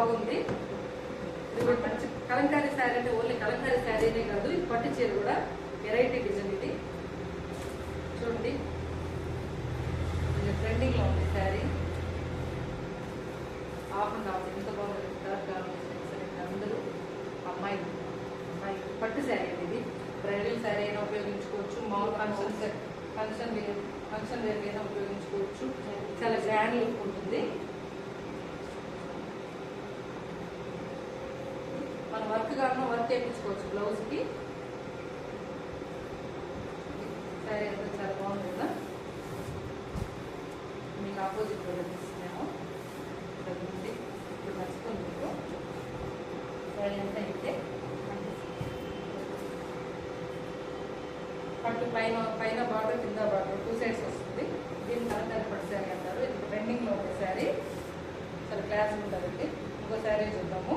బాగుంది. ఇది కూడా మంచి కలంకారీ శారీ, అంటే ఓన్లీ కలంకారీ శారీనే కాదు, ఇది పట్టు చీర కూడా వెరైటీ డిజైన్. ఇది చూడండి, ట్రెండింగ్ లో ఉంది శారీ. హాఫ్ అండ్ హాఫ్ ఎంత బాగుంది, కలర్ కాంబినేషన్. అందరూ అమ్మాయి పట్టు శారీ అండి. ఇది బ్రైడల్ శారీ అయినా ఉపయోగించుకోవచ్చు, మామూలు ఫంక్షన్ వేర్ అయినా ఉపయోగించుకోవచ్చు. చాలా గ్రాండ్ లుక్ ఉంటుంది. మనం వర్క్ కాకుండా వర్క్ వేయించుకోవచ్చు బ్లౌజ్కి. శారీ అంతా చాలా బాగుంది కదా. మీకు ఆపోజిట్ కూడా తీసుకున్నాము. ఇప్పుడు నచ్చుతుంది మీకు. శారీ అంతా అయితే పట్టు పైన బార్డర్, కింద బార్డర్, 2 సైడ్స్ వస్తుంది. దీన్ని కలంకారీ పట్టు శారీ అంటారు. ఇది ట్రెండింగ్ లో ఉండే శారీ, చాలా క్లాస్ ఉంటుందండి. ఇంకో శారీ చూద్దాము.